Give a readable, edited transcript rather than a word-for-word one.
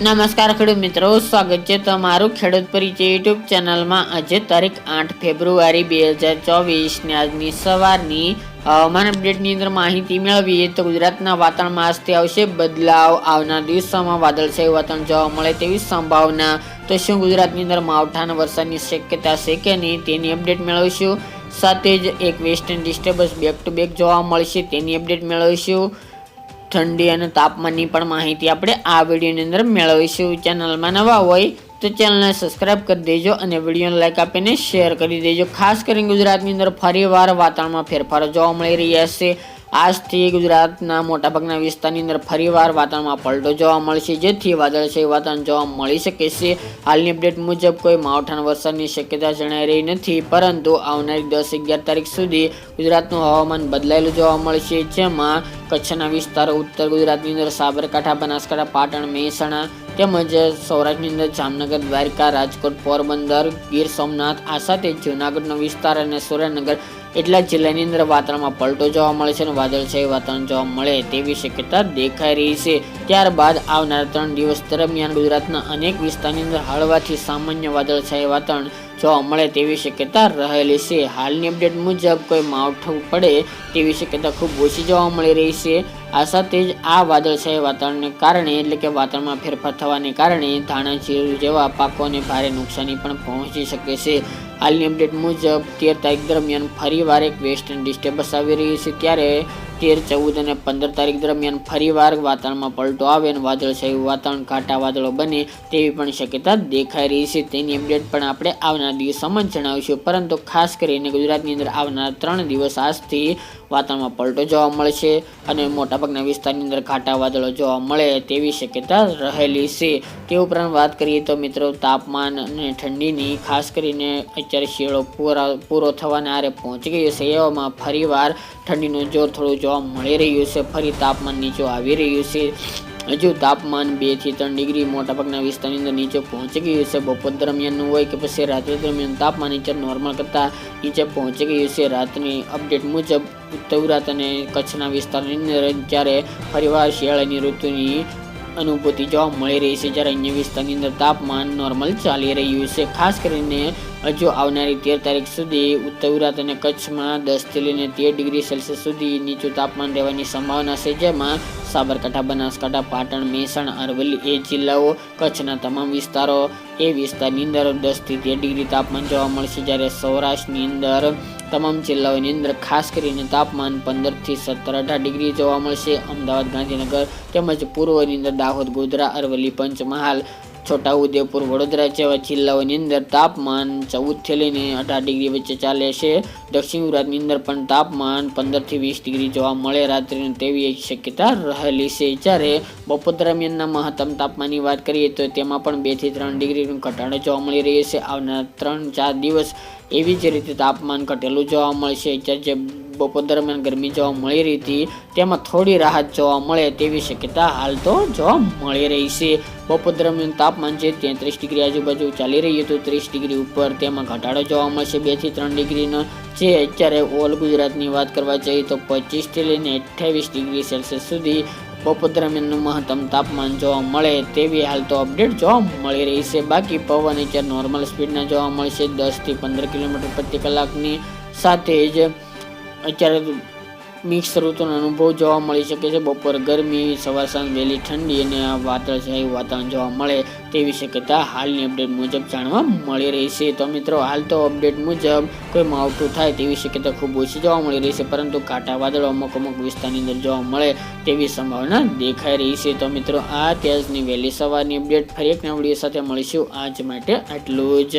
નમસ્કાર ખેડૂત મિત્રો, સ્વાગત છે તમારું ખેડૂત પરિચય યુટ્યુબ ચેનલમાં। આજે તારીખ 8 ફેબ્રુઆરી 2024 ને આજની સવારની હવામાન અપડેટની અંદર માહિતી મેળવીએ તો ગુજરાતના વાતાવરણમાં આજથી આવશે બદલાવ। આવનાર દિવસોમાં વાદળછાયું વાતાવરણ જોવા મળે તેવી સંભાવના। તો શું ગુજરાતની અંદર માવઠાના વરસાદની શક્યતા છે કે નહીં તેની અપડેટ મેળવીશું। સાથે જ એક western disturbance back to back જોવા મળશે તેની અપડેટ મેળવીશું। ઠંડી અને તાપમાનની પણ માહિતી આપણે આ વિડીયોની અંદર મેળવીશું। ચેનલમાં નવા હોય તો ચેનલને સબસ્ક્રાઇબ કરી દેજો અને વિડીયોને લાઈક આપીને શેર કરી દેજો। ખાસ કરીને ગુજરાતની અંદર ફરીવાર વાતાવરણમાં ફેરફારો જોવા મળી રહ્યા છે। આજથી ગુજરાતના મોટાભાગના વિસ્તારની અંદર ફરીવાર વાતાવરણમાં પલટો જોવા મળશે, જેથી વાદળછાયું વાતાવરણ જોવા મળી શકે છે। હાલની અપડેટ મુજબ કોઈ માવઠાના વરસાદની શક્યતા જણાઈ રહી નથી, પરંતુ આવનારી 10-11 તારીખ સુધી ગુજરાતનું હવામાન બદલાયેલું જોવા મળશે, જેમાં કચ્છના વિસ્તારો, ઉત્તર ગુજરાતની અંદર સાબરકાંઠા, બનાસકાંઠા, પાટણ, મહેસાણા તેમજ સૌરાષ્ટ્રની અંદર જામનગર, દ્વારકા, રાજકોટ, પોરબંદર, ગીર સોમનાથ, આ સાથે જૂનાગઢનો વિસ્તાર અને સુરેન્દ્રનગર એટલા જિલ્લાની અંદર વાતાવરણમાં પલટો જોવા મળે છે અને વાદળછાયું વાતાવરણ જોવા મળે તેવી શક્યતા દેખાઈ રહી છે। ત્યારબાદ આવનારા 3 દિવસ દરમિયાન ગુજરાતના અનેક વિસ્તારની અંદર હળવાથી સામાન્ય વાદળછાયું વાતાવરણ જોવા મળે તેવી શક્યતા રહેલી છે। હાલની અપડેટ મુજબ કોઈ માવઠું પડે તેવી શક્યતા ખૂબ ઓછી જોવા મળી રહી છે। આ સાથે જ આ વાદળછાયા વાતાવરણને કારણે એટલે કે વાતાવરણમાં ફેરફાર થવાને કારણે ધાણા, જીરું જેવા પાકોને ભારે નુકસાની પણ પહોંચી શકે છે। હાલની અપડેટ મુજબ 13 તારીખ દરમિયાન ફરીવાર એક વેસ્ટર્ન ડિસ્ટર્બન્સ આવી રહી છે, ત્યારે 13, 14 અને 15 તારીખ દરમિયાન ફરીવાર વાતાવરણમાં પલટો આવે અને વાદળછાયું વાતાવરણ, ઘાટા વાદળો બને તેવી પણ શક્યતા દેખાઈ રહી છે। તેની અપડેટ પણ આપણે આવનાર દિવસોમાં જણાવીશું, પરંતુ ખાસ કરીને ગુજરાતની અંદર આવનાર 3 દિવસ આજથી વાતાવરણમાં પલટો જોવા મળશે અને મોટાભાગના વિસ્તારની અંદર ઘાટા વાદળો જોવા મળે તેવી શક્યતા રહેલી છે। તે ઉપરાંત વાત કરીએ તો મિત્રો, તાપમાન અને ઠંડીની ખાસ કરીને અત્યારે શિયાળો પૂરો થવાના આરે પહોંચી ગયો છે, એવામાં ફરીવાર ઠંડીનું જોર થોડું જોવા મળી રહ્યું છે। ફરી તાપમાન નીચું આવી રહ્યું છે। હજુ તાપમાન 2 થી 3 ડિગ્રી મોટાભાગના વિસ્તારની અંદર નીચે પહોંચી ગયું છે। બપોર દરમિયાનનું હોય કે પછી રાત્રિ દરમિયાન તાપમાન નીચે નોર્મલ કરતાં નીચે પહોંચી ગયું છે। રાતની અપડેટ મુજબ ઉત્તર ગુજરાત અને કચ્છના વિસ્તારની અંદર જ્યારે ફરીવાર શિયાળાની ઋતુની અનુભૂતિ જોવા મળી રહી છે, જ્યારે અન્ય વિસ્તારની અંદર તાપમાન નોર્મલ ચાલી રહ્યું છે। ખાસ કરીને હજુ આવનારી 13 તારીખ સુધી ઉત્તર ગુજરાત અને કચ્છમાં 10 થી લઈને 13 ડિગ્રી સેલ્સિયસ સુધી નીચું તાપમાન રહેવાની સંભાવના છે, જેમાં સાબરકાંઠા, બનાસકાંઠા, પાટણ, મહેસાણા, અરવલ્લી એ જિલ્લાઓ, કચ્છના તમામ વિસ્તારો એ વિસ્તારની અંદર 10 થી 13 ડિગ્રી તાપમાન જોવા મળશે, જ્યારે સૌરાષ્ટ્રની અંદર તમામ જિલ્લાઓની અંદર ખાસ કરીને તાપમાન 15 થી 17-18 ડિગ્રી જોવા મળશે। અમદાવાદ, ગાંધીનગર તેમજ પૂર્વની અંદર દાહોદ, ગોધરા, અરવલ્લી, પંચમહાલ, છોટાઉદેપુર, વડોદરા જેવા જિલ્લાઓની અંદર તાપમાન 14 થી લઈને 18 ડિગ્રી વચ્ચે ચાલે છે। દક્ષિણ ગુજરાતની અંદર પણ તાપમાન 15 થી 20 ડિગ્રી જોવા મળે રાત્રિની તેવી એક શક્યતા રહેલી છે। જ્યારે બપોર દરમિયાનના મહત્તમ તાપમાનની વાત કરીએ તો તેમાં પણ 2 થી 3 ડિગ્રીનો ઘટાડો જોવા મળી રહ્યો છે। આવનાર 3-4 દિવસ એવી જ રીતે તાપમાન ઘટેલું જોવા મળશે। જે બપોર દરમિયાન ગરમી જોવા મળી રહી હતી તેમાં થોડી રાહત જોવા મળે તેવી શક્યતા હાલ તો જોવા મળી રહી છે। બપોર દરમિયાન તાપમાન જે 33 ડિગ્રી આજુબાજુ ચાલી રહ્યું હતું, 30 ડિગ્રી ઉપર તેમાં ઘટાડો જોવા મળશે 2 થી 3 ડિગ્રીનો। જે અત્યારે ઓલ ગુજરાતની વાત કરવા જઈએ તો 25 થી લઈને 28 ડિગ્રી સેલ્સિયસ સુધી બપોર દરમિયાનનું મહત્તમ તાપમાન જોવા મળે તેવી હાલ તો અપડેટ જોવા મળી રહી છે। બાકી પવન અત્યારે નોર્મલ સ્પીડના જોવા મળશે 10 થી 15 કિલોમીટર પ્રતિ કલાકની। સાથે જ અત્યારે મિક્સ ઋતુનો અનુભવ જોવા મળી શકે છે। બપોર ગરમી, સવાર સાંજ વહેલી ઠંડી અને વાદળછાયું વાતાવરણ જોવા મળે તેવી શક્યતા હાલની અપડેટ મુજબ જાણવા મળી રહી છે। તો મિત્રો, હાલ તો અપડેટ મુજબ કોઈ માવઠું થાય તેવી શક્યતા ખૂબ ઓછી જોવા મળી રહી છે, પરંતુ ઘાટા વાદળો અમુક વિસ્તારની અંદર જોવા મળે તેવી સંભાવના દેખાઈ રહી છે। તો મિત્રો, આ ત્યાંની વહેલી સવારની અપડેટ ફરી એક નવા વિડીયો સાથે મળીશું। આજ માટે આટલું જ।